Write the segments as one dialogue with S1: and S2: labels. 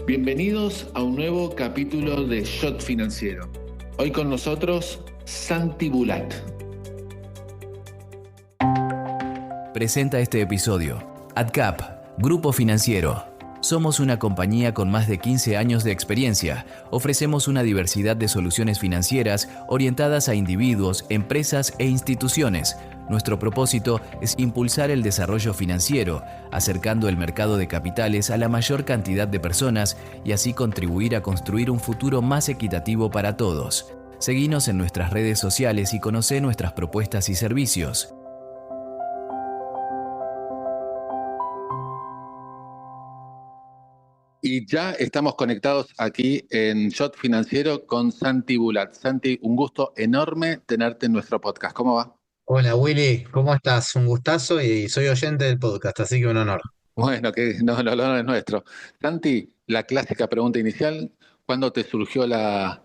S1: Bienvenidos a un nuevo capítulo de Shot Financiero. Hoy con nosotros, Santi Bulat.
S2: Presenta este episodio AdCap, Grupo Financiero. Somos una compañía con más de 15 años de experiencia. Ofrecemos una diversidad de soluciones financieras orientadas a individuos, empresas e instituciones. Nuestro propósito es impulsar el desarrollo financiero, acercando el mercado de capitales a la mayor cantidad de personas y así contribuir a construir un futuro más equitativo para todos. Seguinos en nuestras redes sociales y conocé nuestras propuestas y servicios.
S1: Y ya estamos conectados aquí en Shot Financiero con Santi Bulat. Santi, un gusto enorme tenerte en nuestro podcast. ¿Cómo va?
S3: Hola Willy, ¿cómo estás? Un gustazo y soy oyente del podcast, así que un honor.
S1: Bueno, que no, el honor es nuestro. Santi, la clásica pregunta inicial, ¿cuándo te surgió la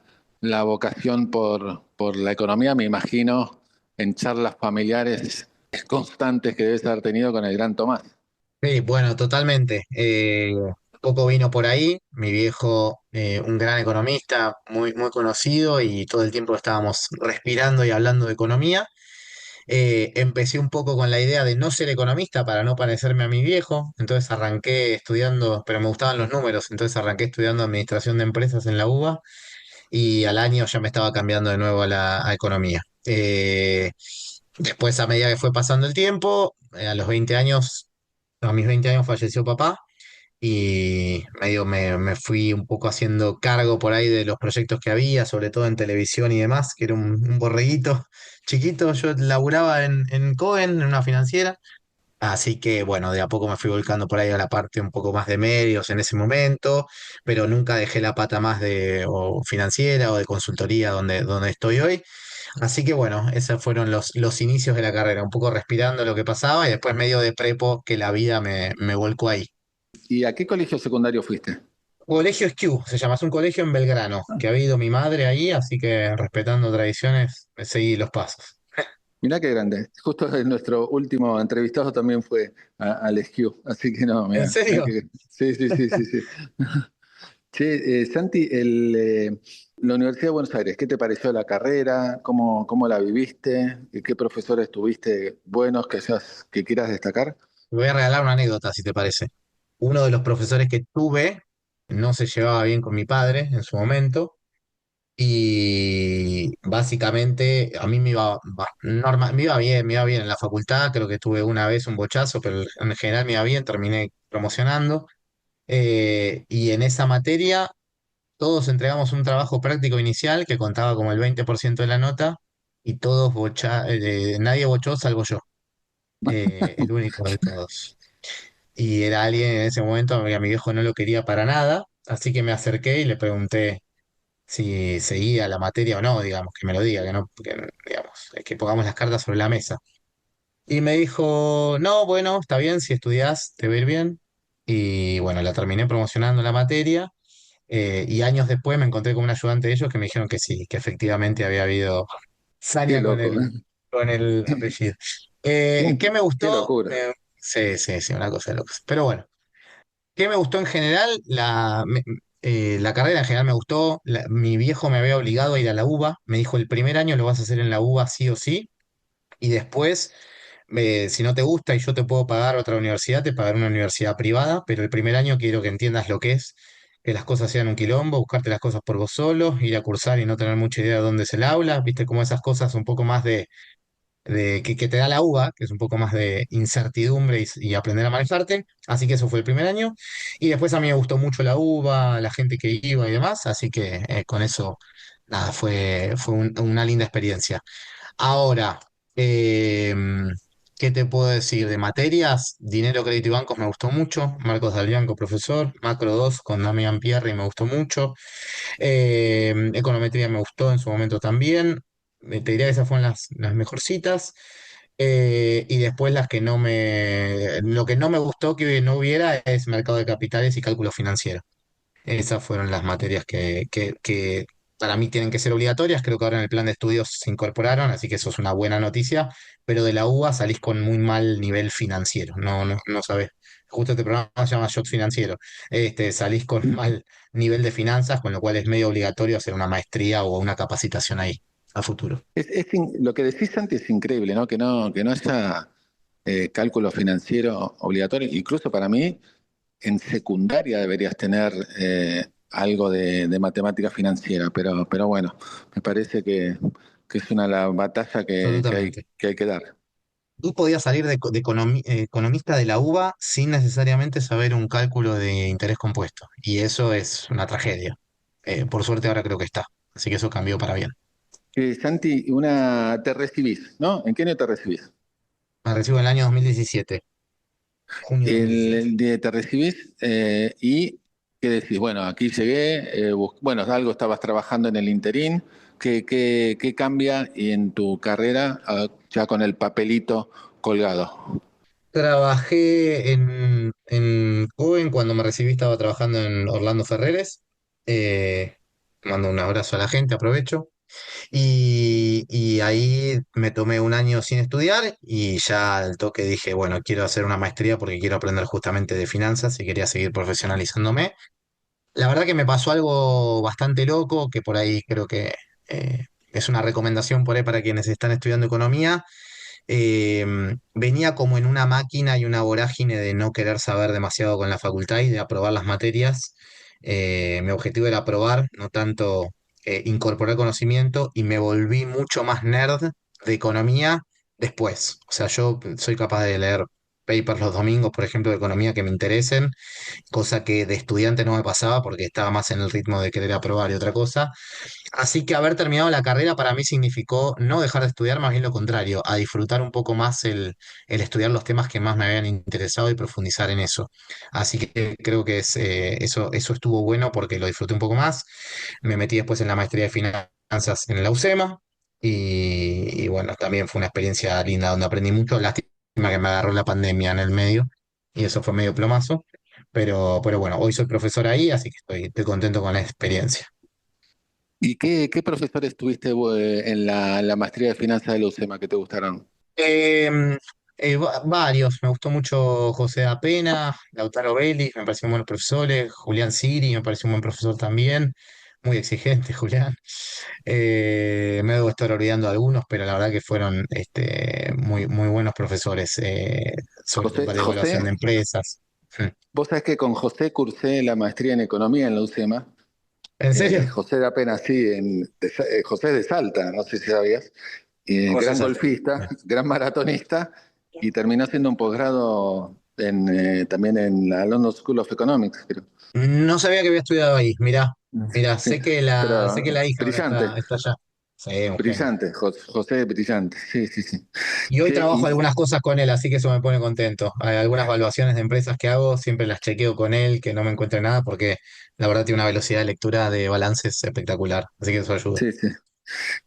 S1: vocación por la economía? Me imagino en charlas familiares constantes que debes haber tenido con el gran Tomás.
S3: Sí, bueno, totalmente. Un poco vino por ahí, mi viejo, un gran economista, muy conocido y todo el tiempo estábamos respirando y hablando de economía. Empecé un poco con la idea de no ser economista para no parecerme a mi viejo, entonces arranqué estudiando, pero me gustaban los números, entonces arranqué estudiando administración de empresas en la UBA y al año ya me estaba cambiando de nuevo a la economía. Después, a medida que fue pasando el tiempo, a mis 20 años falleció papá y medio me fui un poco haciendo cargo por ahí de los proyectos que había, sobre todo en televisión y demás, que era un borreguito chiquito. Yo laburaba en Cohen, en una financiera. Así que bueno, de a poco me fui volcando por ahí a la parte un poco más de medios en ese momento, pero nunca dejé la pata más de o financiera o de consultoría donde estoy hoy. Así que bueno, esos fueron los inicios de la carrera, un poco respirando lo que pasaba y después medio de prepo que la vida me volcó ahí.
S1: ¿Y a qué colegio secundario fuiste?
S3: Colegio Esquiú, se llama, es un colegio en Belgrano, que ha ido mi madre ahí, así que respetando tradiciones, seguí los pasos.
S1: Mirá qué grande. Justo nuestro último entrevistado también fue al SQ, así que no,
S3: ¿En
S1: mirá
S3: serio?
S1: que... Sí, sí, sí, sí, sí. Che, Santi, la Universidad de Buenos Aires, ¿qué te pareció la carrera? ¿Cómo la viviste? ¿Qué profesores tuviste buenos que quieras destacar?
S3: Te voy a regalar una anécdota, si te parece. Uno de los profesores que tuve no se llevaba bien con mi padre en su momento y básicamente a mí me iba bien en la facultad, creo que tuve una vez un bochazo, pero en general me iba bien, terminé promocionando. Y en esa materia todos entregamos un trabajo práctico inicial que contaba como el 20% de la nota y nadie bochó salvo yo, el único de todos. Y era alguien en ese momento, a mi viejo no lo quería para nada, así que me acerqué y le pregunté si seguía la materia o no, digamos, que me lo diga, que no, digamos, que pongamos las cartas sobre la mesa. Y me dijo, no, bueno, está bien, si estudias te va a ir bien. Y bueno, la terminé promocionando la materia. Y años después me encontré con un ayudante de ellos que me dijeron que sí, que efectivamente había habido
S1: Qué
S3: saña
S1: loco, ¿eh?
S3: con el apellido. ¿Qué me
S1: Qué
S3: gustó?
S1: locura.
S3: Sí, sí, sí, una cosa de locos. Pero bueno. ¿Qué me gustó en general? La carrera en general me gustó. Mi viejo me había obligado a ir a la UBA. Me dijo, el primer año lo vas a hacer en la UBA sí o sí. Y después, si no te gusta y yo te puedo pagar otra universidad, te pagaré una universidad privada. Pero el primer año quiero que entiendas lo que es que las cosas sean un quilombo, buscarte las cosas por vos solo, ir a cursar y no tener mucha idea de dónde es el aula. Viste, como esas cosas un poco más que te da la UBA, que es un poco más de incertidumbre y aprender a manejarte. Así que eso fue el primer año. Y después a mí me gustó mucho la UBA, la gente que iba y demás. Así que con eso, nada, fue una linda experiencia. Ahora, eh, ¿qué te puedo decir? De materias, dinero, crédito y bancos me gustó mucho. Marcos Dalbianco, profesor. Macro 2 con Damián Pierri me gustó mucho. Econometría me gustó en su momento también. Te diría que esas fueron las mejorcitas. Y después lo que no me gustó que no hubiera es mercado de capitales y cálculo financiero. Esas fueron las materias que para mí tienen que ser obligatorias. Creo que ahora en el plan de estudios se incorporaron, así que eso es una buena noticia. Pero de la UBA salís con muy mal nivel financiero. No, no, no sabés justo este programa se llama Shot Financiero. Salís con mal nivel de finanzas, con lo cual es medio obligatorio hacer una maestría o una capacitación ahí a futuro.
S1: Lo que decís, Santi, es increíble, ¿no? Que no haya cálculo financiero obligatorio. Incluso para mí, en secundaria deberías tener algo de matemática financiera, pero bueno, me parece que es una la batalla
S3: Absolutamente.
S1: que hay que dar.
S3: Tú podías salir de economista de la UBA sin necesariamente saber un cálculo de interés compuesto. Y eso es una tragedia. Por suerte ahora creo que está. Así que eso cambió para bien.
S1: Santi, te recibís, ¿no? ¿En qué año te recibís?
S3: Me recibo en el año 2017, junio de 2017.
S1: El día que te recibís y ¿qué decís? Bueno, aquí llegué, bueno, algo estabas trabajando en el interín, qué cambia y en tu carrera ya con el papelito colgado?
S3: Trabajé en Coven cuando me recibí, estaba trabajando en Orlando Ferreres. Eh, Mando un abrazo a la gente, aprovecho. Y ahí me tomé un año sin estudiar y ya al toque dije, bueno, quiero hacer una maestría porque quiero aprender justamente de finanzas y quería seguir profesionalizándome. La verdad que me pasó algo bastante loco, que por ahí creo que es una recomendación por ahí para quienes están estudiando economía. Venía como en una máquina y una vorágine de no querer saber demasiado con la facultad y de aprobar las materias. Mi objetivo era aprobar, no tanto incorporar conocimiento, y me volví mucho más nerd de economía después. O sea, yo soy capaz de leer papers los domingos, por ejemplo, de economía que me interesen, cosa que de estudiante no me pasaba porque estaba más en el ritmo de querer aprobar y otra cosa. Así que haber terminado la carrera para mí significó no dejar de estudiar, más bien lo contrario, a disfrutar un poco más el estudiar los temas que más me habían interesado y profundizar en eso. Así que creo que eso estuvo bueno porque lo disfruté un poco más. Me metí después en la maestría de finanzas en la UCEMA y bueno, también fue una experiencia linda donde aprendí mucho. Lástima que me agarró la pandemia en el medio y eso fue medio plomazo. Pero bueno, hoy soy profesor ahí, así que estoy contento con la experiencia.
S1: ¿Y qué profesores tuviste en la maestría de finanzas de la UCEMA que te gustaron?
S3: Eh, Varios, me gustó mucho José Apena, Lautaro Vélez, me parecieron buenos profesores, Julián Siri, me pareció un buen profesor también, muy exigente Julián. Me debo estar olvidando algunos, pero la verdad que fueron muy, muy buenos profesores, sobre todo para evaluación de
S1: José,
S3: empresas. Mm.
S1: vos sabés que con José cursé la maestría en economía en la UCEMA.
S3: ¿En serio?
S1: José de apenas sí, José es de Salta, no sé si sabías,
S3: José
S1: gran
S3: Salta.
S1: golfista, gran maratonista, y terminó haciendo un posgrado también en la London School of Economics, creo.
S3: No sabía que había estudiado ahí, mirá,
S1: Sí,
S3: sé que
S1: pero
S3: la hija ahora
S1: brillante,
S3: está allá. Sí, un genio.
S1: brillante, José brillante, sí, sí, sí.
S3: Y hoy
S1: Che,
S3: trabajo algunas cosas con él, así que eso me pone contento. Hay algunas evaluaciones de empresas que hago, siempre las chequeo con él, que no me encuentre nada, porque la verdad tiene una velocidad de lectura de balances espectacular. Así que eso ayuda.
S1: sí, sí.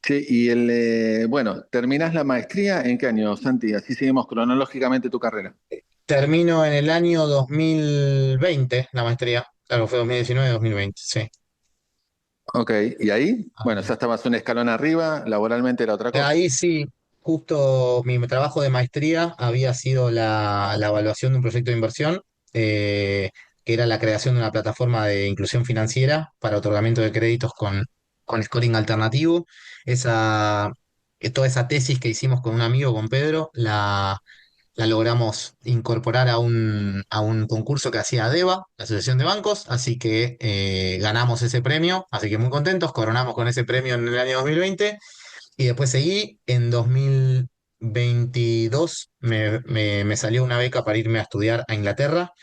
S1: Che, bueno, ¿terminás la maestría en qué año, Santi? Así seguimos cronológicamente tu carrera.
S3: Termino en el año 2020 la maestría. Claro, fue 2019-2020, sí.
S1: Ok, y ahí, bueno, ya estabas un escalón arriba, laboralmente era otra cosa.
S3: Ahí sí, justo mi trabajo de maestría había sido la evaluación de un proyecto de inversión, eh, que era la creación de una plataforma de inclusión financiera para otorgamiento de créditos con scoring alternativo. Esa, Toda esa tesis que hicimos con un amigo, con Pedro, la logramos incorporar a un concurso que hacía ADEBA, la Asociación de Bancos, así que ganamos ese premio, así que muy contentos, coronamos con ese premio en el año 2020 y después seguí. En 2022 me salió una beca para irme a estudiar a Inglaterra.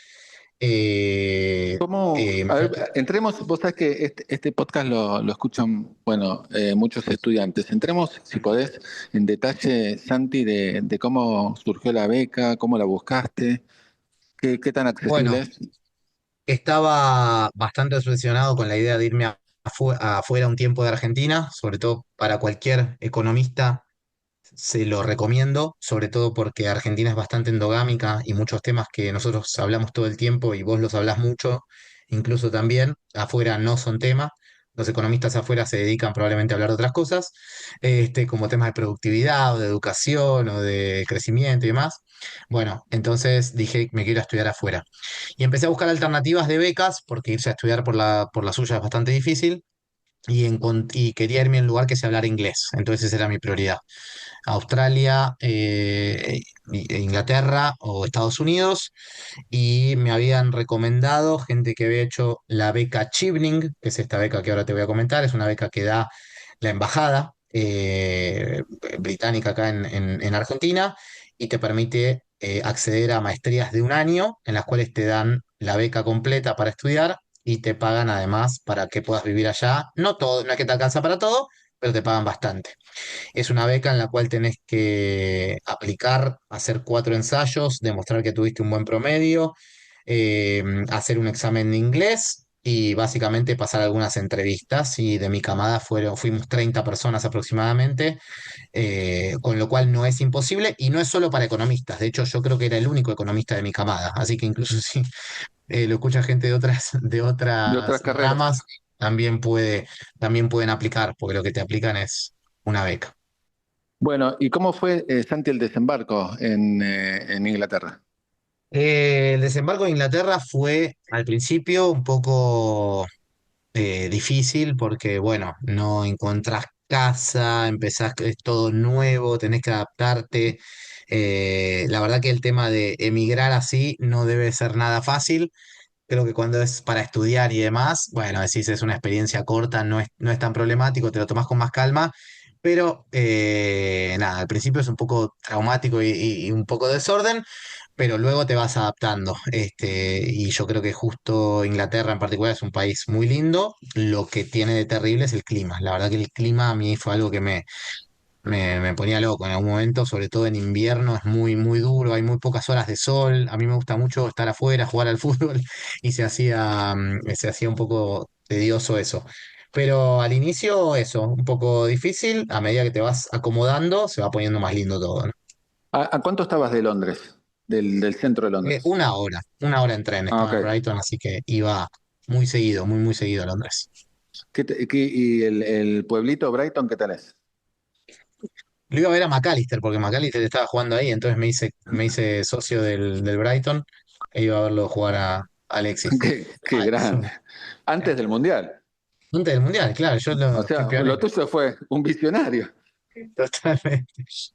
S1: A
S3: Me fui
S1: ver, entremos, vos sabés que este podcast lo escuchan, bueno, muchos estudiantes. Entremos, si podés, en detalle, Santi, de cómo surgió la beca, cómo la buscaste, qué tan accesible
S3: bueno,
S1: es.
S3: estaba bastante obsesionado con la idea de irme afuera un tiempo de Argentina, sobre todo para cualquier economista. Se lo recomiendo, sobre todo porque Argentina es bastante endogámica y muchos temas que nosotros hablamos todo el tiempo y vos los hablás mucho, incluso también, afuera no son tema. los economistas afuera se dedican probablemente a hablar de otras cosas, como temas de productividad o de educación o de crecimiento y demás. Bueno, entonces dije, me quiero estudiar afuera. Y empecé a buscar alternativas de becas, porque irse a estudiar por la suya es bastante difícil, y quería irme a un lugar que se hablara inglés. Entonces esa era mi prioridad. Australia, Inglaterra o Estados Unidos, y me habían recomendado gente que había hecho la beca Chevening, que es esta beca que ahora te voy a comentar, es una beca que da la embajada británica acá en Argentina y te permite acceder a maestrías de un año en las cuales te dan la beca completa para estudiar y te pagan además para que puedas vivir allá. No todo, no es que te alcanza para todo, pero te pagan bastante. Es una beca en la cual tenés que aplicar, hacer 4 ensayos, demostrar que tuviste un buen promedio, hacer un examen de inglés y básicamente pasar algunas entrevistas. Y de mi camada fuimos 30 personas aproximadamente, con lo cual no es imposible y no es solo para economistas. De hecho, yo creo que era el único economista de mi camada. Así que incluso si lo escucha gente de
S1: De
S3: otras
S1: otras carreras.
S3: ramas, también pueden aplicar, porque lo que te aplican es una beca.
S1: Bueno, ¿y cómo fue, Santi, el desembarco en Inglaterra?
S3: El desembarco de Inglaterra fue al principio un poco difícil porque, bueno, no encontrás casa, empezás, es todo nuevo, tenés que adaptarte. La verdad que el tema de emigrar así no debe ser nada fácil. Creo que cuando es para estudiar y demás, bueno, decís es una experiencia corta, no es tan problemático, te lo tomás con más calma, pero nada, al principio es un poco traumático y un poco desorden, pero luego te vas adaptando. Y yo creo que justo Inglaterra en particular es un país muy lindo. Lo que tiene de terrible es el clima. La verdad que el clima a mí fue algo que me ponía loco en algún momento, sobre todo en invierno, es muy, muy duro, hay muy pocas horas de sol. A mí me gusta mucho estar afuera, jugar al fútbol, y se hacía un poco tedioso eso. Pero al inicio, eso, un poco difícil, a medida que te vas acomodando, se va poniendo más lindo todo, ¿no?
S1: ¿A cuánto estabas de Londres? Del centro de Londres.
S3: Una hora en tren,
S1: Ah,
S3: estaba en
S1: ok.
S3: Brighton, así que iba muy seguido, muy, muy seguido a Londres.
S1: ¿Y el pueblito Brighton qué tal es?
S3: Lo iba a ver a McAllister, porque McAllister estaba jugando ahí, entonces me hice socio del Brighton e iba a verlo jugar a Alexis.
S1: Qué
S3: Ah,
S1: grande. Antes del Mundial.
S3: antes del Mundial, claro,
S1: O
S3: fui
S1: sea, lo
S3: pionero,
S1: tuyo fue un visionario.
S3: totalmente.
S1: Sí.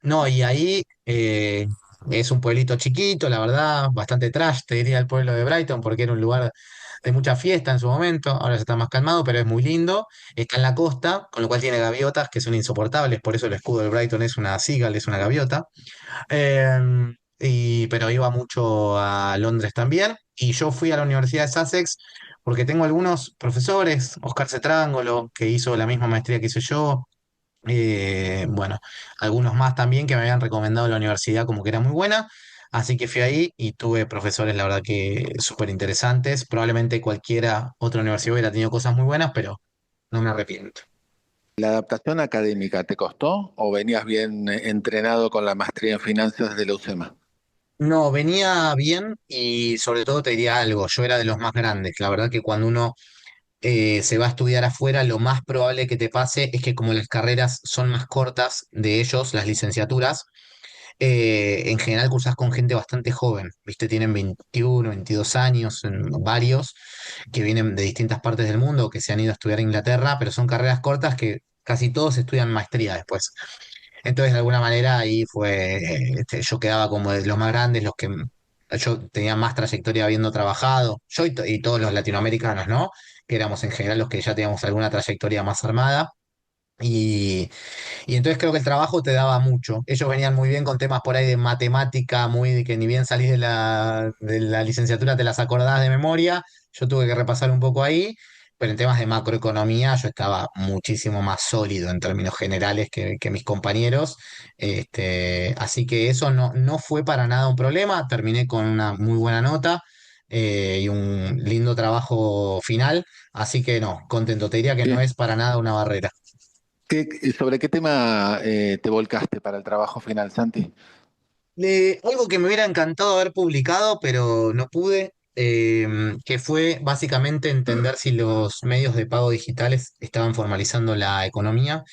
S3: No, y ahí es un pueblito chiquito, la verdad, bastante trash, te diría el pueblo de Brighton, porque era un lugar de mucha fiesta en su momento, ahora ya está más calmado, pero es muy lindo. Está en la costa, con lo cual tiene gaviotas que son insoportables, por eso el escudo del Brighton es una seagull, es una gaviota. Pero iba mucho a Londres también. Y yo fui a la Universidad de Sussex porque tengo algunos profesores, Oscar Cetrángolo, que hizo la misma maestría que hice yo, bueno, algunos más también que me habían recomendado la universidad como que era muy buena. Así que fui ahí y tuve profesores, la verdad que súper interesantes. Probablemente cualquiera otra universidad hubiera tenido cosas muy buenas, pero no me arrepiento.
S1: ¿La adaptación académica te costó o venías bien entrenado con la maestría en finanzas de la UCEMA?
S3: No, venía bien y sobre todo te diría algo, yo era de los más grandes. La verdad que cuando uno se va a estudiar afuera, lo más probable que te pase es que como las carreras son más cortas de ellos, las licenciaturas, en general cursás con gente bastante joven, ¿viste? Tienen 21, 22 años, varios que vienen de distintas partes del mundo, que se han ido a estudiar a Inglaterra, pero son carreras cortas que casi todos estudian maestría después. Entonces, de alguna manera, ahí fue, yo quedaba como de los más grandes, los que yo tenía más trayectoria habiendo trabajado, yo y todos los latinoamericanos, ¿no? Que éramos en general los que ya teníamos alguna trayectoria más armada. Y, y entonces creo que el trabajo te daba mucho. Ellos venían muy bien con temas por ahí de matemática, muy de que ni bien salís de la licenciatura te las acordás de memoria. Yo tuve que repasar un poco ahí, pero en temas de macroeconomía yo estaba muchísimo más sólido en términos generales que mis compañeros. Así que eso no fue para nada un problema. Terminé con una muy buena nota. Y un lindo trabajo final, así que no, contento. Te diría que no
S1: Bien.
S3: es para nada una barrera.
S1: ¿Sobre qué tema te volcaste para el trabajo final, Santi?
S3: Algo que me hubiera encantado haber publicado, pero no pude, que fue básicamente entender si los medios de pago digitales estaban formalizando la economía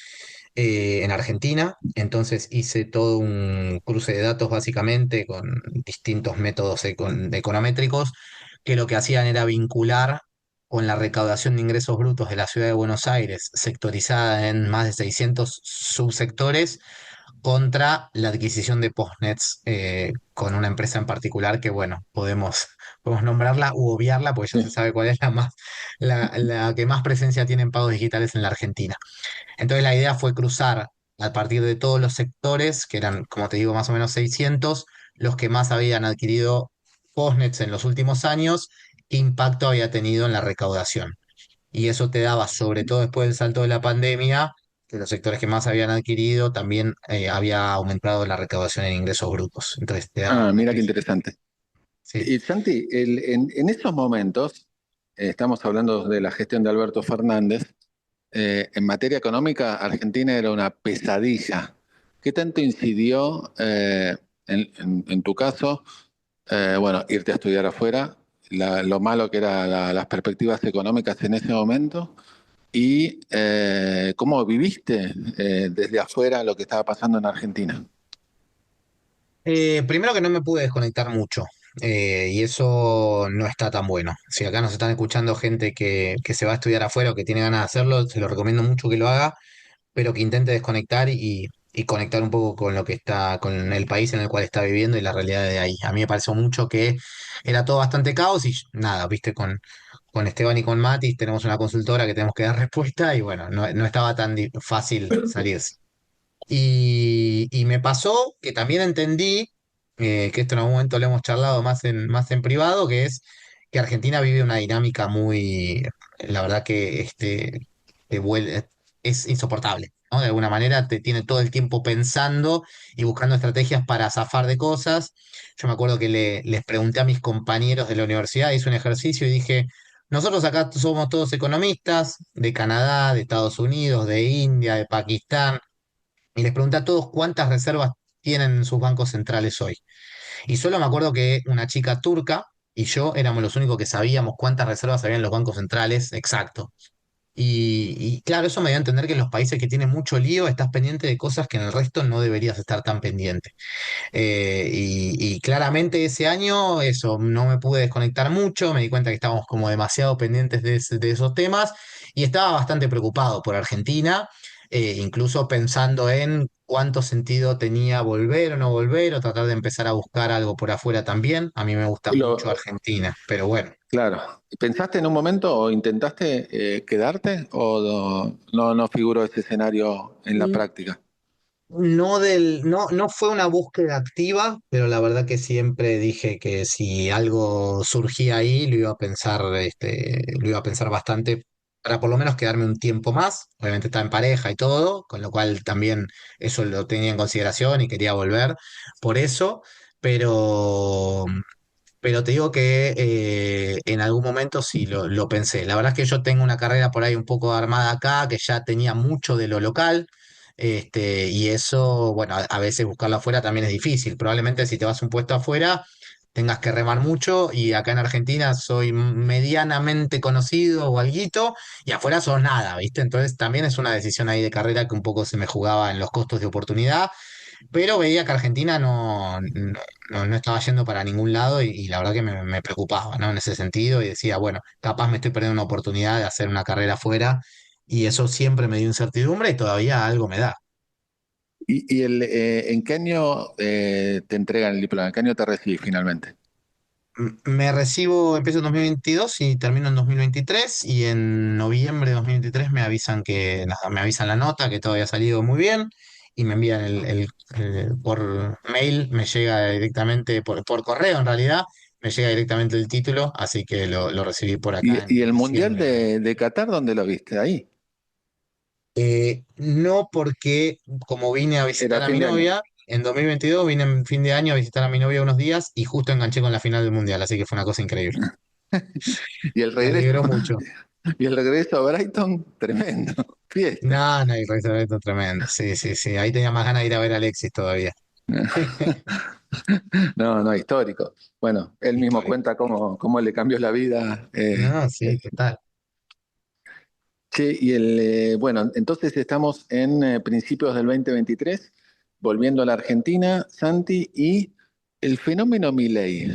S3: en Argentina. Entonces hice todo un cruce de datos básicamente con distintos métodos econométricos que lo que hacían era vincular con la recaudación de ingresos brutos de la ciudad de Buenos Aires, sectorizada en más de 600 subsectores, contra la adquisición de Postnets con una empresa en particular que, bueno, podemos nombrarla u obviarla, porque ya se sabe cuál es la que más presencia tiene en pagos digitales en la Argentina. Entonces la idea fue cruzar a partir de todos los sectores, que eran, como te digo, más o menos 600, los que más habían adquirido Postnets en los últimos años, qué impacto había tenido en la recaudación. Y eso te daba, sobre todo después del salto de la pandemia, que los sectores que más habían adquirido también había aumentado la recaudación en ingresos brutos. Entonces te daba
S1: Ah,
S3: una
S1: mira qué
S3: especie.
S1: interesante.
S3: Sí.
S1: Y Santi, en esos momentos, estamos hablando de la gestión de Alberto Fernández, en materia económica, Argentina era una pesadilla. ¿Qué tanto incidió en tu caso, bueno, irte a estudiar afuera, lo malo que eran las perspectivas económicas en ese momento y cómo viviste desde afuera lo que estaba pasando en Argentina?
S3: Primero que no me pude desconectar mucho, y eso no está tan bueno. Si acá nos están escuchando gente que se va a estudiar afuera o que tiene ganas de hacerlo, se lo recomiendo mucho que lo haga, pero que intente desconectar y conectar un poco con lo que está, con el país en el cual está viviendo y la realidad de ahí. A mí me pareció mucho que era todo bastante caos y nada, viste, con Esteban y con Matis tenemos una consultora que tenemos que dar respuesta y bueno, no estaba tan fácil salirse. Y me pasó que también entendí, que esto en algún momento lo hemos charlado más en privado, que es que Argentina vive una dinámica muy, la verdad que es insoportable, ¿no? De alguna manera te tiene todo el tiempo pensando y buscando estrategias para zafar de cosas. Yo me acuerdo que les pregunté a mis compañeros de la universidad, hice un ejercicio y dije, nosotros acá somos todos economistas de Canadá, de Estados Unidos, de India, de Pakistán, y les pregunté a todos cuántas reservas tienen en sus bancos centrales hoy. Y solo me acuerdo que una chica turca y yo éramos los únicos que sabíamos cuántas reservas había en los bancos centrales, exacto. Y claro, eso me dio a entender que en los países que tienen mucho lío estás pendiente de cosas que en el resto no deberías estar tan pendiente. Y claramente ese año eso, no me pude desconectar mucho, me di cuenta que estábamos como demasiado pendientes de esos temas y estaba bastante preocupado por Argentina, incluso pensando en cuánto sentido tenía volver o no volver o tratar de empezar a buscar algo por afuera también. A mí me gusta mucho
S1: Lo,
S3: Argentina, pero bueno.
S1: claro. ¿Pensaste en un momento o intentaste quedarte o no figuró ese escenario en la práctica?
S3: No fue una búsqueda activa, pero la verdad que siempre dije que si algo surgía ahí, lo iba a pensar bastante para por lo menos quedarme un tiempo más. Obviamente estaba en pareja y todo, con lo cual también eso lo tenía en consideración y quería volver por eso, pero, pero te digo que en algún momento sí lo pensé. La verdad es que yo tengo una carrera por ahí un poco armada acá, que ya tenía mucho de lo local. Y eso, bueno, a veces buscarlo afuera también es difícil. Probablemente si te vas a un puesto afuera tengas que remar mucho y acá en Argentina soy medianamente conocido o alguito y afuera sos nada, ¿viste? Entonces también es una decisión ahí de carrera que un poco se me jugaba en los costos de oportunidad, pero veía que Argentina no estaba yendo para ningún lado y la verdad que me preocupaba, ¿no? En ese sentido y decía, bueno, capaz me estoy perdiendo una oportunidad de hacer una carrera afuera y eso siempre me dio incertidumbre y todavía algo me da.
S1: ¿En qué año te entregan el diploma? ¿En qué año te recibís finalmente?
S3: Me recibo, empiezo en 2022 y termino en 2023 y en noviembre de 2023 me avisan que, nada, me avisan la nota, que todo había salido muy bien y me envían por mail, me llega directamente, por correo en realidad, me llega directamente el título, así que lo recibí por acá
S1: ¿Y
S3: en
S1: el Mundial
S3: diciembre.
S1: de Qatar, dónde lo viste? Ahí.
S3: No porque como vine a
S1: Era
S3: visitar a
S1: fin
S3: mi
S1: de año.
S3: novia, en 2022 vine en fin de año a visitar a mi novia unos días y justo enganché con la final del Mundial, así que fue una cosa increíble.
S1: Y el
S3: Me
S1: regreso,
S3: alegró mucho.
S1: y el regreso a Brighton, tremendo. Fiesta.
S3: No, no, el restaurante tremendo. Sí, sí, sí. Ahí tenía más ganas de ir a ver a Alexis todavía.
S1: No, no, histórico. Bueno, él mismo
S3: Histórico.
S1: cuenta cómo le cambió la vida.
S3: No, sí, total.
S1: Che, bueno, entonces estamos en principios del 2023, volviendo a la Argentina, Santi, y el fenómeno Milei,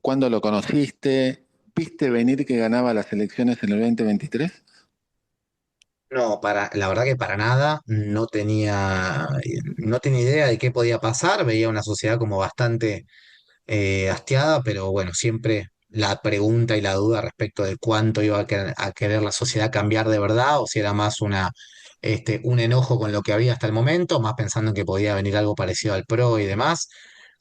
S1: ¿cuándo lo conociste? ¿Viste venir que ganaba las elecciones en el 2023?
S3: No, la verdad que para nada, no tenía idea de qué podía pasar, veía una sociedad como bastante hastiada, pero bueno, siempre la pregunta y la duda respecto de cuánto iba a querer la sociedad cambiar de verdad, o si era más un enojo con lo que había hasta el momento, más pensando en que podía venir algo parecido al PRO y demás,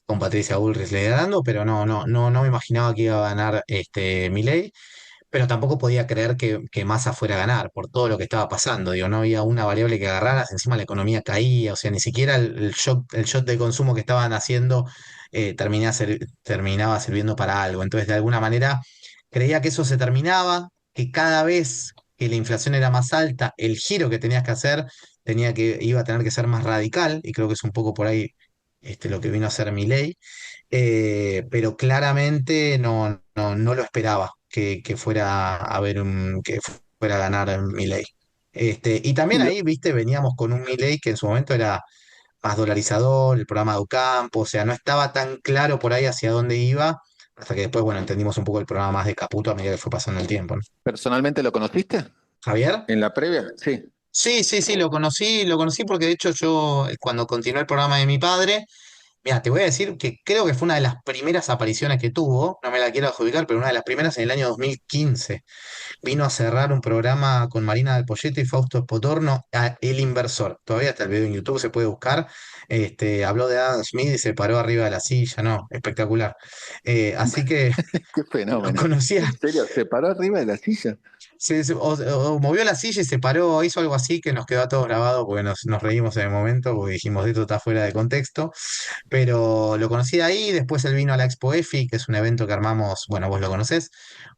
S3: con Patricia Bullrich liderando, pero no me imaginaba que iba a ganar Milei. Pero tampoco podía creer que Massa fuera a ganar por todo lo que estaba pasando. Digo, no había una variable que agarraras, encima la economía caía, o sea, ni siquiera el shot de consumo que estaban haciendo terminaba sirviendo para algo. Entonces, de alguna manera, creía que eso se terminaba, que cada vez que la inflación era más alta, el giro que tenías que hacer iba a tener que ser más radical, y creo que es un poco por ahí lo que vino a ser Milei. Pero claramente no lo esperaba que fuera que fuera a ganar Milei. Y
S1: Y
S3: también
S1: lo-
S3: ahí, viste, veníamos con un Milei que en su momento era más dolarizador, el programa de Ocampo, o sea, no estaba tan claro por ahí hacia dónde iba, hasta que después, bueno, entendimos un poco el programa más de Caputo a medida que fue pasando el tiempo, ¿no?
S1: ¿Personalmente lo conociste?
S3: ¿Javier?
S1: ¿En la previa? Sí.
S3: Sí, sí, sí, lo conocí porque de hecho yo, cuando continué el programa de mi padre, mira, te voy a decir que creo que fue una de las primeras apariciones que tuvo, no me la quiero adjudicar, pero una de las primeras en el año 2015. Vino a cerrar un programa con Marina del Poyeto y Fausto Potorno, El Inversor. Todavía está el video en YouTube, se puede buscar. Habló de Adam Smith y se paró arriba de la silla, no, espectacular. Así que
S1: Qué
S3: lo
S1: fenómeno. ¿En
S3: conocía.
S1: serio? ¿Se paró arriba de la silla?
S3: O movió la silla y se paró, hizo algo así que nos quedó a todos grabado porque nos reímos en el momento, porque dijimos, esto está fuera de contexto. Pero lo conocí de ahí, después él vino a la Expo EFI, que es un evento que armamos, bueno, vos lo conocés,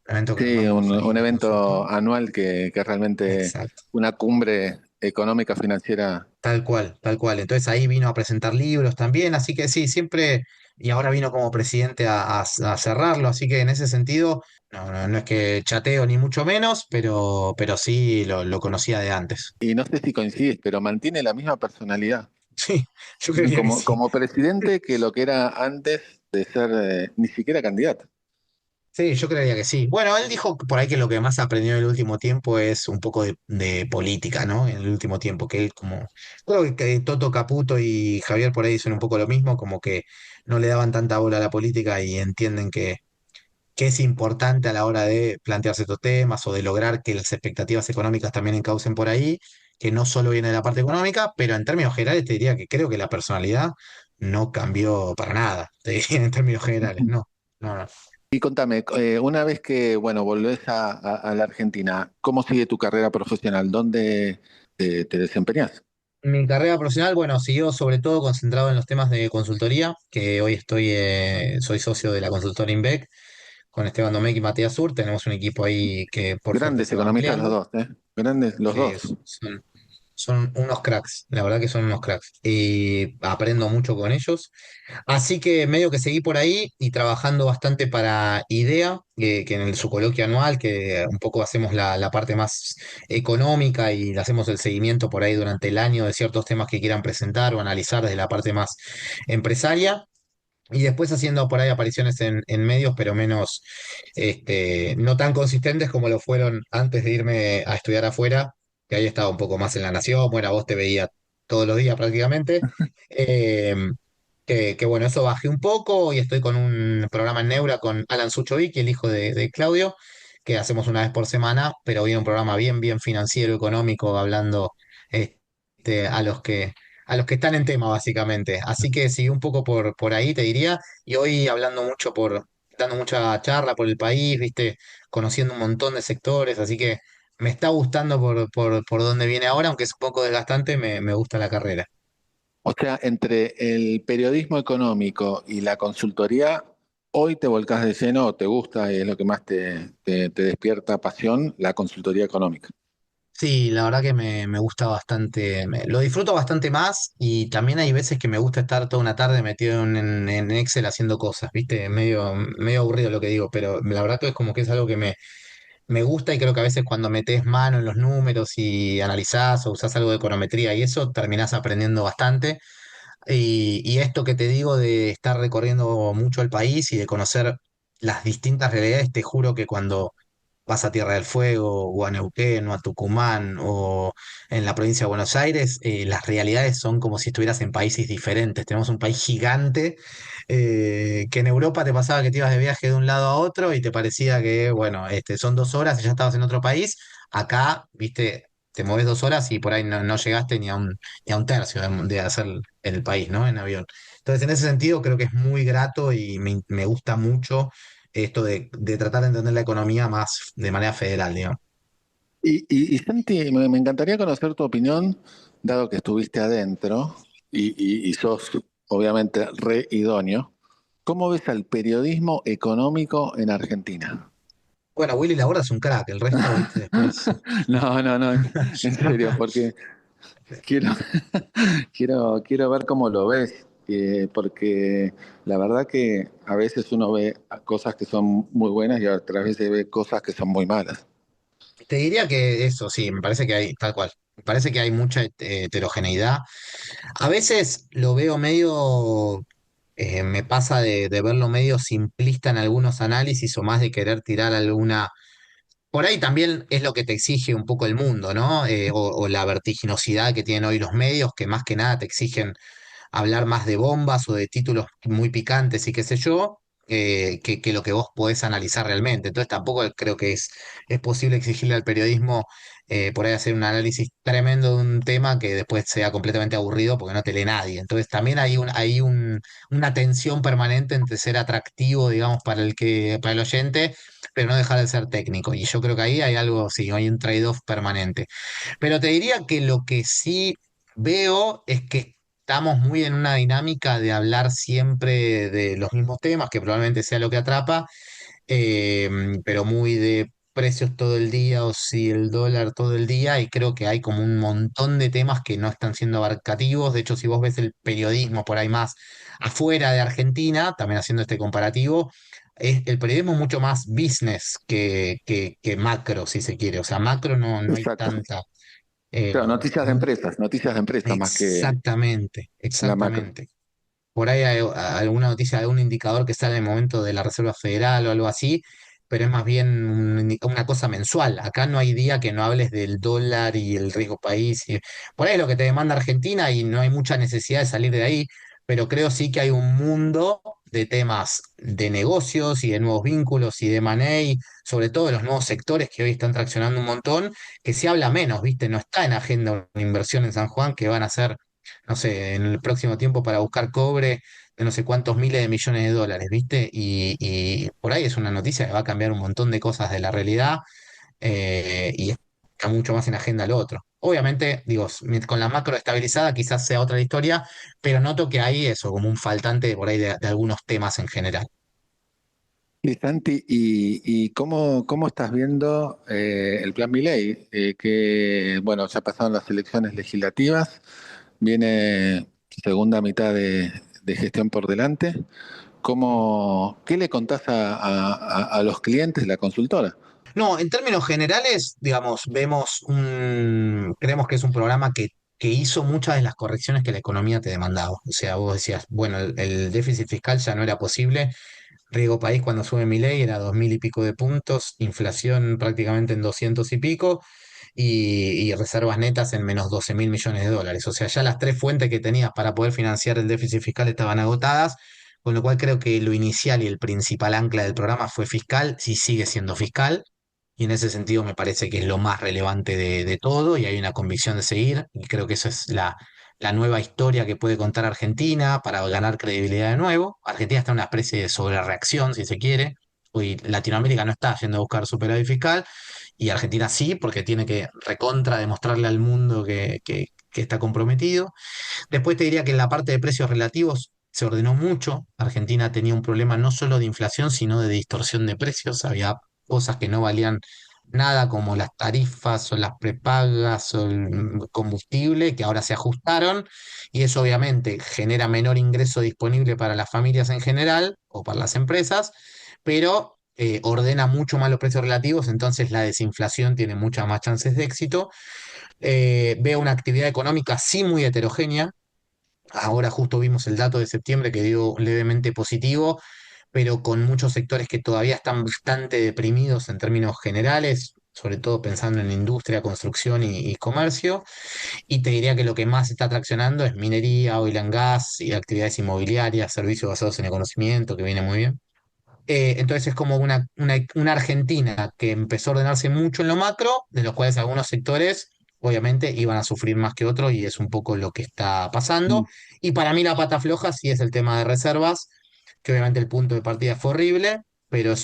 S3: un evento que
S1: Sí,
S3: armamos ahí
S1: un
S3: en
S1: evento
S3: consultor.
S1: anual que es realmente
S3: Exacto,
S1: una cumbre económica financiera.
S3: tal cual, tal cual. Entonces ahí vino a presentar libros también, así que sí, siempre, y ahora vino como presidente a cerrarlo, así que en ese sentido, no es que chateo ni mucho menos, pero sí lo conocía de antes.
S1: Y no sé si coincides, pero mantiene la misma personalidad
S3: Sí, yo creía que sí.
S1: como presidente que lo que era antes de ser ni siquiera candidato.
S3: Sí, yo creería que sí. Bueno, él dijo por ahí que lo que más aprendió en el último tiempo es un poco de política, ¿no? En el último tiempo, que él como, creo que Toto Caputo y Javier por ahí dicen un poco lo mismo, como que no le daban tanta bola a la política y entienden que es importante a la hora de plantearse estos temas o de lograr que las expectativas económicas también encaucen por ahí, que no solo viene de la parte económica, pero en términos generales te diría que creo que la personalidad no cambió para nada, te diría en términos generales, no, no, no.
S1: Y contame, una vez que, bueno, volvés a la Argentina, ¿cómo sigue tu carrera profesional? ¿Dónde te desempeñas?
S3: Mi carrera profesional, bueno, siguió sobre todo concentrado en los temas de consultoría, que hoy soy socio de la consultora INVEC con Esteban Domecq y Matías Sur. Tenemos un equipo ahí que por suerte
S1: Grandes
S3: se va
S1: economistas los
S3: ampliando.
S1: dos, ¿eh? Grandes los
S3: Sí,
S1: dos.
S3: son unos cracks, la verdad que son unos cracks. Y aprendo mucho con ellos. Así que medio que seguí por ahí y trabajando bastante para IDEA, que en su coloquio anual, que un poco hacemos la parte más económica y le hacemos el seguimiento por ahí durante el año de ciertos temas que quieran presentar o analizar desde la parte más empresaria. Y después haciendo por ahí apariciones en medios, pero menos, no tan consistentes como lo fueron antes de irme a estudiar afuera, que ahí estaba un poco más en La Nación, bueno, a vos te veía todos los días prácticamente. Eh, que bueno, eso bajé un poco y estoy con un programa en Neura con Alan Suchovic, el hijo de Claudio, que hacemos una vez por semana, pero viene un programa bien financiero, económico, hablando a los que están en tema, básicamente. Así que sigue un poco por ahí, te diría, y hoy hablando mucho dando mucha charla por el país, viste, conociendo un montón de sectores, así que me está gustando por dónde viene ahora, aunque es un poco desgastante, me gusta la carrera.
S1: O sea, entre el periodismo económico y la consultoría, hoy te volcás de lleno, o te gusta y es lo que más te despierta pasión, la consultoría económica.
S3: Sí, la verdad que me gusta bastante, lo disfruto bastante más y también hay veces que me gusta estar toda una tarde metido en Excel haciendo cosas, ¿viste? Medio aburrido lo que digo, pero la verdad que es como que es algo que me gusta y creo que a veces cuando metes mano en los números y analizás o usás algo de econometría y eso, terminás aprendiendo bastante. Y esto que te digo de estar recorriendo mucho el país y de conocer las distintas realidades, te juro que cuando vas a Tierra del Fuego o a Neuquén o a Tucumán o en la provincia de Buenos Aires, las realidades son como si estuvieras en países diferentes. Tenemos un país gigante que en Europa te pasaba que te ibas de viaje de un lado a otro y te parecía que, bueno, son 2 horas y ya estabas en otro país. Acá, viste, te mueves 2 horas y por ahí no llegaste ni a un tercio de hacer el país, ¿no? En avión. Entonces, en ese sentido, creo que es muy grato y me gusta mucho esto de tratar de entender la economía más de manera federal, digamos.
S1: Y Santi, me encantaría conocer tu opinión, dado que estuviste adentro y sos obviamente re idóneo. ¿Cómo ves al periodismo económico en Argentina?
S3: Bueno, Willy Laborde es un crack, el resto, viste, después.
S1: No, no, no, en serio, porque quiero, quiero ver cómo lo ves, porque la verdad que a veces uno ve cosas que son muy buenas y otras veces ve cosas que son muy malas.
S3: Te diría que eso, sí, me parece que hay, tal cual. Me parece que hay mucha heterogeneidad. A veces lo veo medio, me pasa de verlo medio simplista en algunos análisis o más de querer tirar alguna. Por ahí también es lo que te exige un poco el mundo, ¿no? O la vertiginosidad que tienen hoy los medios, que más que nada te exigen hablar más de bombas o de títulos muy picantes y qué sé yo, que lo que vos podés analizar realmente. Entonces tampoco creo que es posible exigirle al periodismo por ahí hacer un análisis tremendo de un tema que después sea completamente aburrido porque no te lee nadie. Entonces también una tensión permanente entre ser atractivo, digamos, para el oyente, pero no dejar de ser técnico. Y yo creo que ahí hay algo, sí, hay un trade-off permanente. Pero te diría que lo que sí veo es que estamos muy en una dinámica de hablar siempre de los mismos temas, que probablemente sea lo que atrapa, pero muy de precios todo el día o si el dólar todo el día, y creo que hay como un montón de temas que no están siendo abarcativos. De hecho, si vos ves el periodismo por ahí más afuera de Argentina, también haciendo este comparativo, el periodismo es mucho más business que macro, si se quiere. O sea, macro no hay
S1: Exacto.
S3: tanta.
S1: Claro,
S3: eh,
S1: noticias de empresas más que
S3: Exactamente,
S1: la macro.
S3: exactamente. Por ahí hay alguna noticia de algún indicador que sale en el momento de la Reserva Federal o algo así, pero es más bien una cosa mensual. Acá no hay día que no hables del dólar y el riesgo país. Por ahí es lo que te demanda Argentina y no hay mucha necesidad de salir de ahí, pero creo sí que hay un mundo de temas de negocios y de nuevos vínculos y de money, sobre todo de los nuevos sectores que hoy están traccionando un montón, que se habla menos, ¿viste? No está en agenda una inversión en San Juan que van a hacer no sé, en el próximo tiempo para buscar cobre de no sé cuántos miles de millones de dólares, ¿viste? Y por ahí es una noticia que va a cambiar un montón de cosas de la realidad y está mucho más en agenda lo otro. Obviamente, digo, con la macro estabilizada quizás sea otra historia, pero noto que hay eso, como un faltante por ahí de algunos temas en general.
S1: Y Santi, ¿y cómo estás viendo el plan Milei? Que, bueno, ya pasaron las elecciones legislativas, viene segunda mitad de gestión por delante. ¿Qué le contás a los clientes de la consultora?
S3: No, en términos generales, digamos, creemos que es un programa que hizo muchas de las correcciones que la economía te demandaba. O sea, vos decías, bueno, el déficit fiscal ya no era posible. Riego País cuando sube Milei era 2000 y pico de puntos, inflación prácticamente en 200 y pico y reservas netas en menos 12.000 millones de dólares. O sea, ya las tres fuentes que tenías para poder financiar el déficit fiscal estaban agotadas, con lo cual creo que lo inicial y el principal ancla del programa fue fiscal, sí sigue siendo fiscal. Y en ese sentido me parece que es lo más relevante de todo y hay una convicción de seguir. Y creo que eso es la nueva historia que puede contar Argentina para ganar credibilidad de nuevo. Argentina está en una especie de sobrereacción, si se quiere. Hoy Latinoamérica no está yendo a buscar superávit fiscal y Argentina sí, porque tiene que recontra demostrarle al mundo que está comprometido. Después te diría que en la parte de precios relativos se ordenó mucho. Argentina tenía un problema no solo de inflación, sino de distorsión de precios. Había cosas que no valían nada como las tarifas o las prepagas o el combustible, que ahora se ajustaron, y eso obviamente genera menor ingreso disponible para las familias en general o para las empresas, pero ordena mucho más los precios relativos, entonces la desinflación tiene muchas más chances de éxito. Veo una actividad económica sí muy heterogénea. Ahora justo vimos el dato de septiembre que dio levemente positivo, pero con muchos sectores que todavía están bastante deprimidos en términos generales, sobre todo pensando en industria, construcción y comercio. Y te diría que lo que más está traccionando es minería, oil and gas y actividades inmobiliarias, servicios basados en el conocimiento, que viene muy bien. Entonces es como una Argentina que empezó a ordenarse mucho en lo macro, de los cuales algunos sectores obviamente iban a sufrir más que otros y es un poco lo que está pasando. Y para mí la pata floja sí es el tema de reservas, que obviamente el punto de partida fue horrible, pero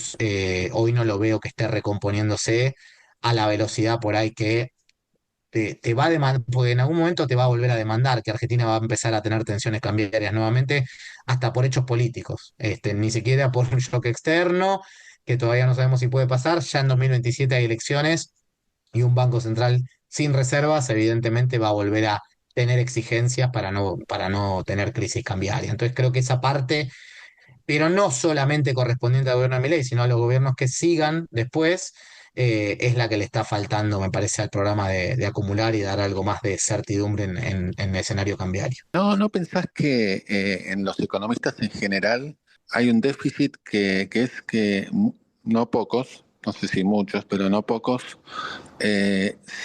S3: hoy no lo veo que esté recomponiéndose a la velocidad por ahí que te va a demandar, porque en algún momento te va a volver a demandar, que Argentina va a empezar a tener tensiones cambiarias nuevamente, hasta por hechos políticos, ni siquiera por un shock externo, que todavía no sabemos si puede pasar. Ya en 2027 hay elecciones y un Banco Central sin reservas, evidentemente va a volver a tener exigencias para no tener crisis cambiaria. Entonces creo que esa parte, pero no solamente correspondiente al gobierno de Milei, sino a los gobiernos que sigan después, es la que le está faltando, me parece, al programa de acumular y dar algo más de certidumbre en el escenario cambiario.
S1: ¿No, no pensás que en los economistas en general hay un déficit que es que no pocos, no sé si muchos, pero no pocos,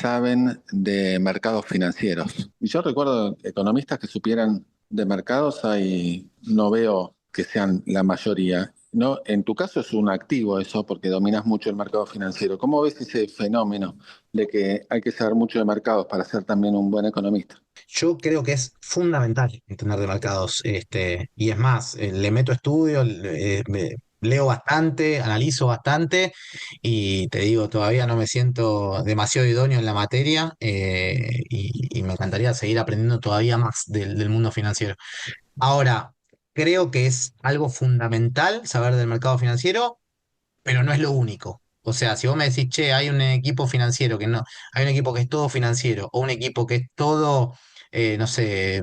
S1: saben de mercados financieros? Y yo recuerdo economistas que supieran de mercados, ahí no veo que sean la mayoría. No, en tu caso es un activo eso, porque dominas mucho el mercado financiero. ¿Cómo ves ese fenómeno de que hay que saber mucho de mercados para ser también un buen economista?
S3: Yo creo que es fundamental entender de mercados, y es más, le meto estudio, leo bastante, analizo bastante y te digo, todavía no me siento demasiado idóneo en la materia, y me encantaría seguir aprendiendo todavía más del mundo financiero. Ahora, creo que es algo fundamental saber del mercado financiero, pero no es lo único. O sea, si vos me decís, che, hay un equipo financiero que no, hay un equipo que es todo financiero, o un equipo que es todo, no sé,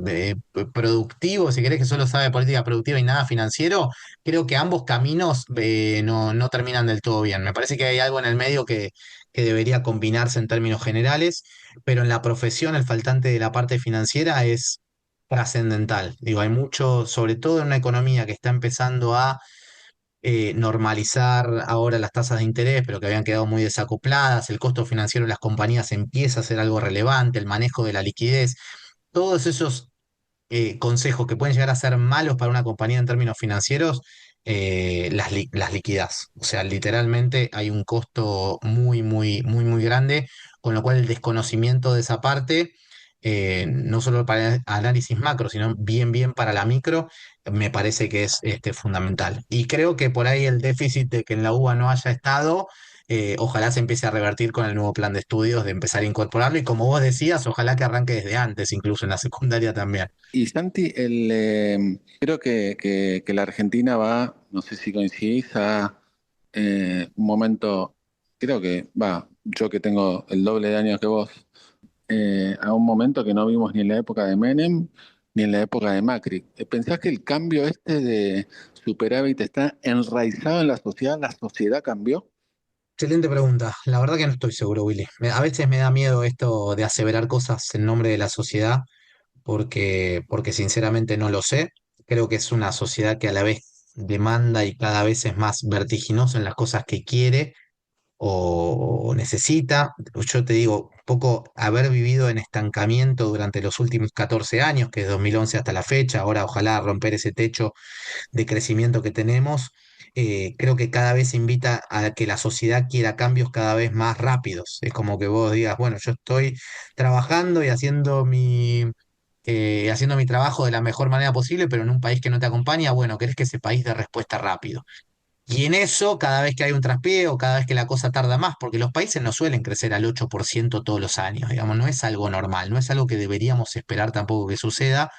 S3: productivo, si querés que solo sabe política productiva y nada financiero, creo que ambos caminos no terminan del todo bien. Me parece que hay algo en el medio que debería combinarse en términos generales, pero en la profesión el faltante de la parte financiera es trascendental. Digo, hay mucho, sobre todo en una economía que está empezando a normalizar ahora las tasas de interés, pero que habían quedado muy desacopladas, el costo financiero de las compañías empieza a ser algo relevante, el manejo de la liquidez, todos esos consejos que pueden llegar a ser malos para una compañía en términos financieros, las liquidas. O sea, literalmente hay un costo muy, muy, muy, muy grande, con lo cual el desconocimiento de esa parte, no solo para el análisis macro, sino bien, bien para la micro, me parece que es fundamental. Y creo que por ahí el déficit de que en la UBA no haya estado, ojalá se empiece a revertir con el nuevo plan de estudios, de empezar a incorporarlo. Y como vos decías, ojalá que arranque desde antes, incluso en la secundaria también.
S1: Y Santi, creo que la Argentina va, no sé si coincidís, a un momento, creo que va, yo que tengo el doble de años que vos, a un momento que no vimos ni en la época de Menem ni en la época de Macri. ¿Pensás que el cambio este de superávit está enraizado en la sociedad? ¿La sociedad cambió?
S3: Excelente pregunta. La verdad que no estoy seguro, Willy. A veces me da miedo esto de aseverar cosas en nombre de la sociedad, porque sinceramente no lo sé. Creo que es una sociedad que a la vez demanda y cada vez es más vertiginosa en las cosas que quiere o necesita. Yo te digo, un poco haber vivido en estancamiento durante los últimos 14 años, que es 2011 hasta la fecha, ahora ojalá romper ese techo de crecimiento que tenemos. Creo que cada vez invita a que la sociedad quiera cambios cada vez más rápidos. Es como que vos digas, bueno, yo estoy trabajando y haciendo mi trabajo de la mejor manera posible, pero en un país que no te acompaña, bueno, querés que ese país dé respuesta rápido. Y en eso, cada vez que hay un traspié o cada vez que la cosa tarda más, porque los países no suelen crecer al 8% todos los años, digamos, no es algo normal, no es algo que deberíamos esperar tampoco que suceda.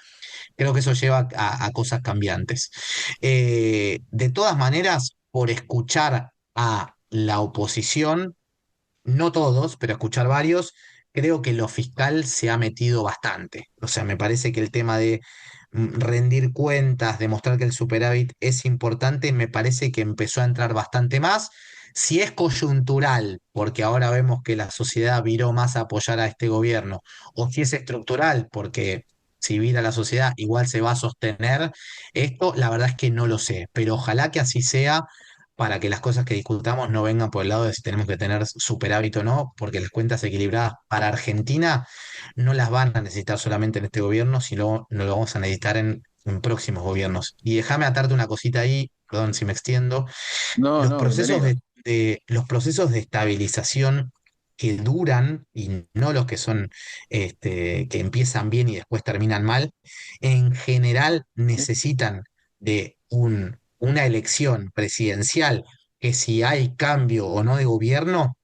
S3: Creo que eso lleva a cosas cambiantes. De todas maneras, por escuchar a la oposición, no todos, pero escuchar varios, creo que lo fiscal se ha metido bastante. O sea, me parece que el tema de rendir cuentas, demostrar que el superávit es importante, me parece que empezó a entrar bastante más. Si es coyuntural, porque ahora vemos que la sociedad viró más a apoyar a este gobierno, o si es estructural, porque si vira la sociedad igual se va a sostener, esto la verdad es que no lo sé, pero ojalá que así sea para que las cosas que discutamos no vengan por el lado de si tenemos que tener superávit o no, porque las cuentas equilibradas para Argentina no las van a necesitar solamente en este gobierno, sino no lo vamos a necesitar en próximos gobiernos. Y déjame atarte una cosita ahí, perdón si me extiendo.
S1: No,
S3: Los
S1: no,
S3: procesos
S1: bienvenido.
S3: los procesos de estabilización que duran y no los que son que empiezan bien y después terminan mal, en general necesitan de una elección presidencial que si hay cambio o no de gobierno,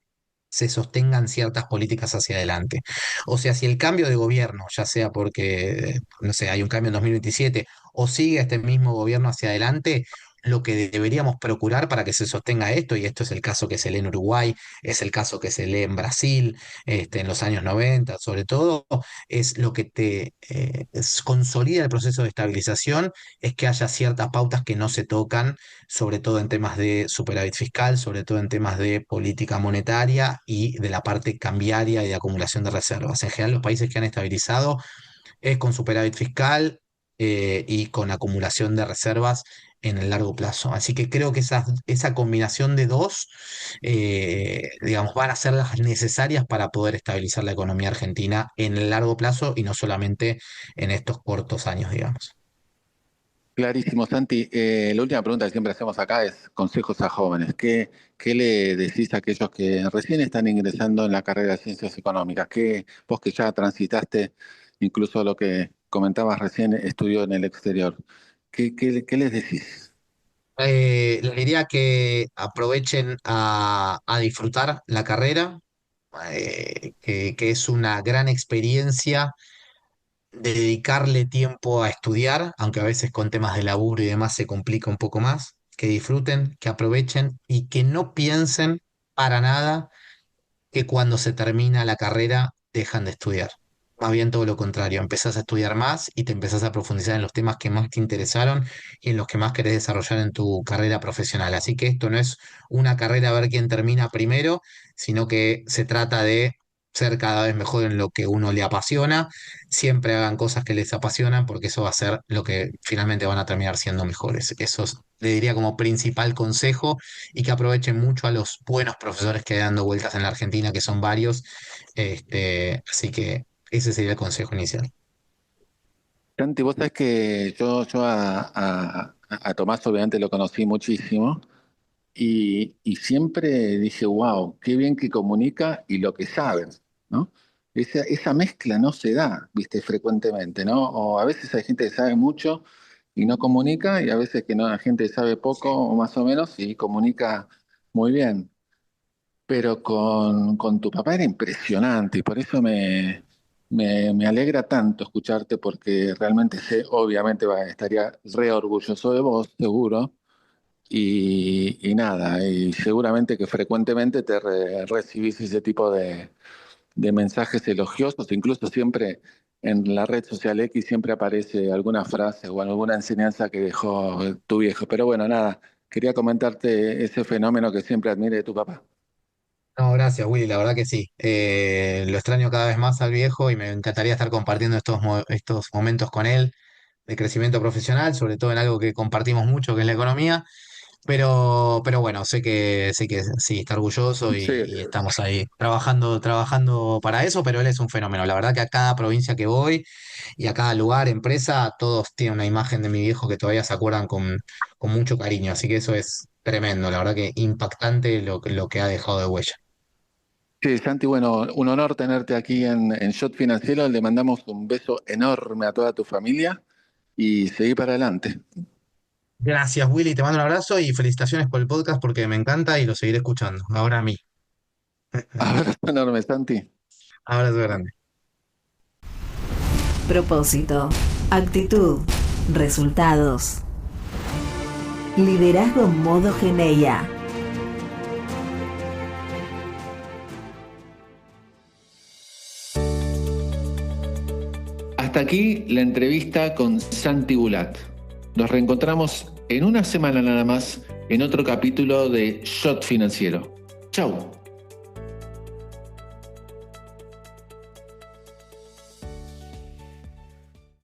S3: se sostengan ciertas políticas hacia adelante. O sea, si el cambio de gobierno, ya sea porque, no sé, hay un cambio en 2027 o sigue este mismo gobierno hacia adelante, lo que deberíamos procurar para que se sostenga esto, y esto es el caso que se lee en Uruguay, es el caso que se lee en Brasil, en los años 90, sobre todo, es lo que consolida el proceso de estabilización, es que haya ciertas pautas que no se tocan, sobre todo en temas de superávit fiscal, sobre todo en temas de política monetaria y de la parte cambiaria y de acumulación de reservas. En general, los países que han estabilizado es con superávit fiscal y con acumulación de reservas en el largo plazo. Así que creo que esa combinación de dos, digamos, van a ser las necesarias para poder estabilizar la economía argentina en el largo plazo y no solamente en estos cortos años, digamos.
S1: Clarísimo, Santi. La última pregunta que siempre hacemos acá es consejos a jóvenes. ¿Qué le decís a aquellos que recién están ingresando en la carrera de Ciencias Económicas? Vos que ya transitaste incluso lo que comentabas recién, estudió en el exterior. ¿Qué les decís?
S3: Les diría que aprovechen a disfrutar la carrera, que es una gran experiencia dedicarle tiempo a estudiar, aunque a veces con temas de laburo y demás se complica un poco más, que disfruten, que aprovechen y que no piensen para nada que cuando se termina la carrera dejan de estudiar. Más bien todo lo contrario, empezás a estudiar más y te empezás a profundizar en los temas que más te interesaron y en los que más querés desarrollar en tu carrera profesional. Así que esto no es una carrera a ver quién termina primero, sino que se trata de ser cada vez mejor en lo que uno le apasiona. Siempre hagan cosas que les apasionan porque eso va a ser lo que finalmente van a terminar siendo mejores. Le diría como principal consejo, y que aprovechen mucho a los buenos profesores que hay dando vueltas en la Argentina, que son varios. Así que ese sería el consejo inicial.
S1: Santi, vos sabés que yo a Tomás obviamente lo conocí muchísimo y siempre dije, wow, qué bien que comunica y lo que saben, ¿no? Esa mezcla no se da, viste, frecuentemente, ¿no? O a veces hay gente que sabe mucho y no comunica, y a veces que no, hay gente que sabe poco o más o menos y comunica muy bien. Pero con tu papá era impresionante y por eso me alegra tanto escucharte porque realmente sé, obviamente estaría re orgulloso de vos, seguro. Y nada, y seguramente que frecuentemente recibís ese tipo de mensajes elogiosos, incluso siempre en la red social X siempre aparece alguna frase o alguna enseñanza que dejó tu viejo. Pero bueno, nada, quería comentarte ese fenómeno que siempre admiré de tu papá.
S3: No, gracias, Willy, la verdad que sí. Lo extraño cada vez más al viejo y me encantaría estar compartiendo estos momentos con él de crecimiento profesional, sobre todo en algo que compartimos mucho, que es la economía. Pero bueno, sé que sí, está orgulloso
S1: Sí,
S3: y estamos ahí trabajando para eso, pero él es un fenómeno. La verdad que a cada provincia que voy y a cada lugar, empresa, todos tienen una imagen de mi viejo que todavía se acuerdan con mucho cariño. Así que eso es tremendo, la verdad que impactante lo que ha dejado de huella.
S1: sí, Santi, bueno, un honor tenerte aquí en Shot Financiero. Le mandamos un beso enorme a toda tu familia y seguí para adelante.
S3: Gracias, Willy, te mando un abrazo y felicitaciones por el podcast porque me encanta y lo seguiré escuchando. Ahora a mí.
S1: Abrazo enorme, Santi.
S3: Abrazo grande.
S4: Propósito, actitud, resultados. Liderazgo modo Geneia.
S1: Hasta aquí la entrevista con Santi Bulat. Nos reencontramos en una semana nada más en otro capítulo de Shot Financiero. Chau.